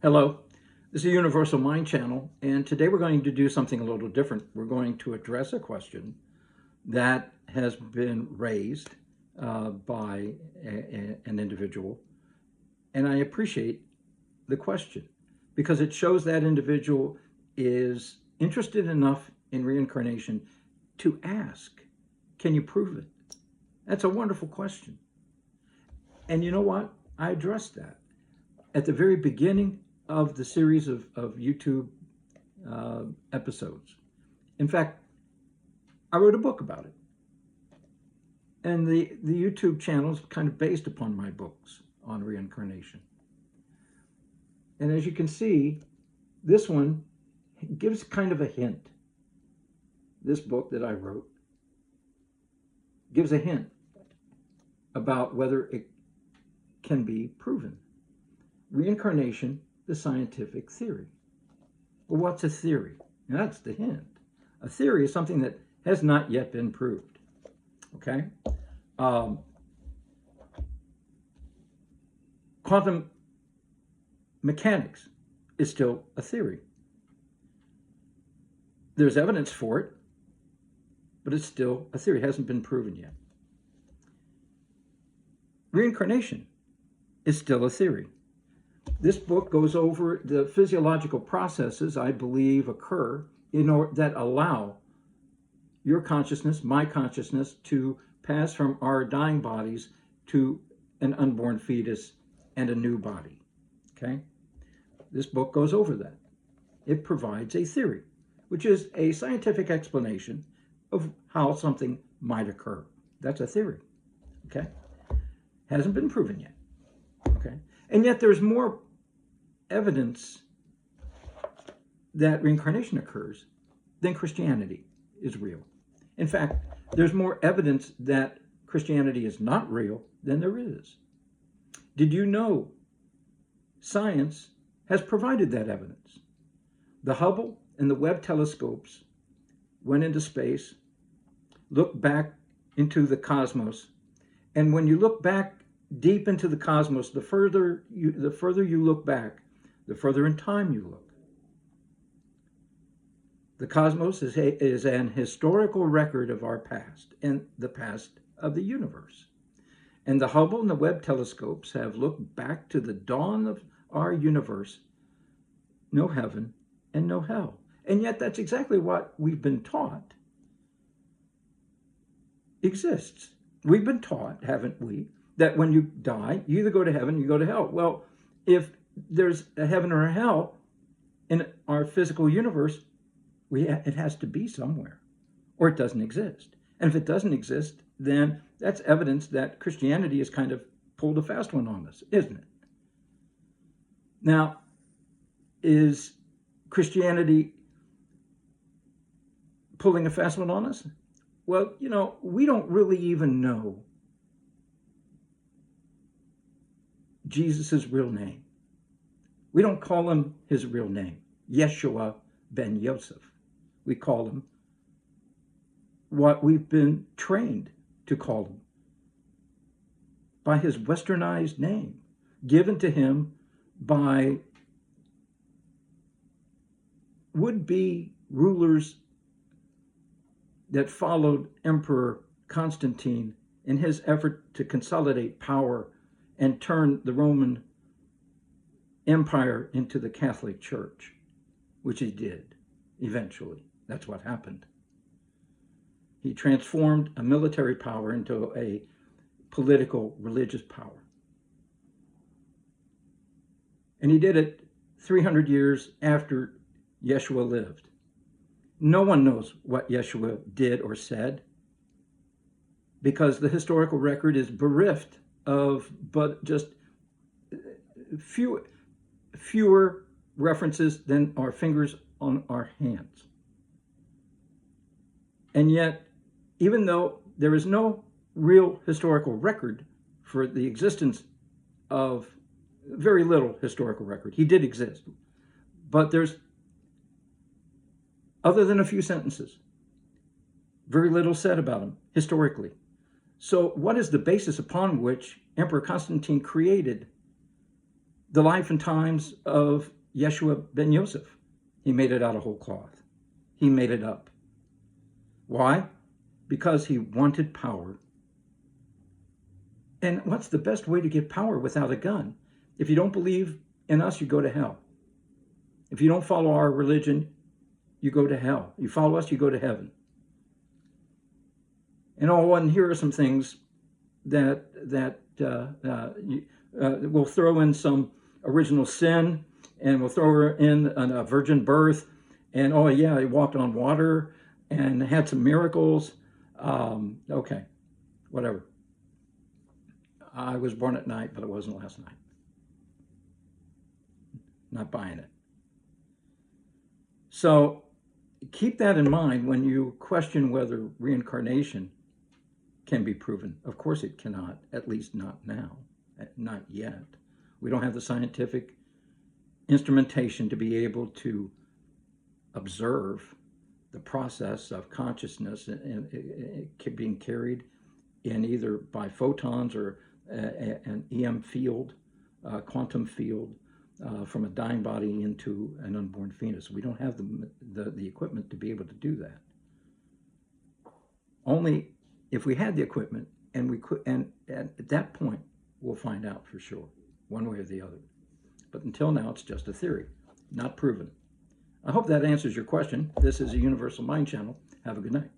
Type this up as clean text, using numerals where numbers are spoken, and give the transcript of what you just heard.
Hello, this is the Universal Mind Channel, and today we're going to do something a little different. We're going to address a question that has been raised by an individual, and I appreciate the question because it shows that individual is interested enough in reincarnation to ask, can you prove it? That's a wonderful question. And you know what? I addressed that at the very beginning of the series of YouTube episodes. In fact, I wrote a book about it. And the YouTube channel is kind of based upon my books on reincarnation. And as you can see, this one gives kind of a hint. This book that I wrote gives a hint about whether it can be proven. Reincarnation, the scientific theory. Well, what's a theory? Now, that's the hint. A theory is something that has not yet been proved. Okay? Quantum mechanics is still a theory. There's evidence for it, but it's still a theory. It hasn't been proven yet. Reincarnation is still a theory. This book goes over the physiological processes I believe occur that allow your consciousness, my consciousness, to pass from our dying bodies to an unborn fetus and a new body. Okay? This book goes over that. It provides a theory, which is a scientific explanation of how something might occur. That's a theory. Okay? Hasn't been proven yet. Okay? And yet there's more evidence that reincarnation occurs than Christianity is real. In fact, there's more evidence that Christianity is not real than there is. Did you know science has provided that evidence? The Hubble and the Webb telescopes went into space, looked back into the cosmos, and when you look back deep into the cosmos, the further you look back, the further in time you look. The cosmos is an historical record of our past and the past of the universe. And the Hubble and the Webb telescopes have looked back to the dawn of our universe. No heaven and no hell. And yet that's exactly what we've been taught exists. We've been taught, haven't we, that when you die, you either go to heaven or you go to hell. Well, if there's a heaven or a hell in our physical universe, it has to be somewhere, or it doesn't exist. And if it doesn't exist, then that's evidence that Christianity has kind of pulled a fast one on us, isn't it? Now, is Christianity pulling a fast one on us? Well, we don't really even know Jesus' real name. We don't call him his real name, Yeshua ben Yosef. We call him what we've been trained to call him by his westernized name, given to him by would-be rulers that followed Emperor Constantine in his effort to consolidate power and turn the Roman Empire into the Catholic Church, which he did eventually. That's what happened. He transformed a military power into a political, religious power. And he did it 300 years after Yeshua lived. No one knows what Yeshua did or said because the historical record is bereft of but just fewer references than our fingers on our hands. And yet, even though there is no real historical record for the existence of very little historical record, he did exist, but there's, other than a few sentences, very little said about him historically. So what is the basis upon which Emperor Constantine created the life and times of Yeshua ben Yosef. He made it out of whole cloth. He made it up. Why? Because he wanted power. And what's the best way to get power without a gun? If you don't believe in us, you go to hell. If you don't follow our religion, you go to hell. You follow us, you go to heaven. And here are some things that we'll throw in some original sin, and we'll throw in a virgin birth, and oh yeah, he walked on water and had some miracles. Okay, whatever. I was born at night, but it wasn't last night. Not buying it. So keep that in mind when you question whether reincarnation can be proven. Of course it cannot, at least not now, not yet. We don't have the scientific instrumentation to be able to observe the process of consciousness and being carried in either by photons or an EM field, quantum field, from a dying body into an unborn fetus. We don't have the equipment to be able to do that. Only if we had the equipment, and we could, and at that point, we'll find out for sure, one way or the other. But until now, it's just a theory, not proven. I hope that answers your question. This is a Universal Mind Channel. Have a good night.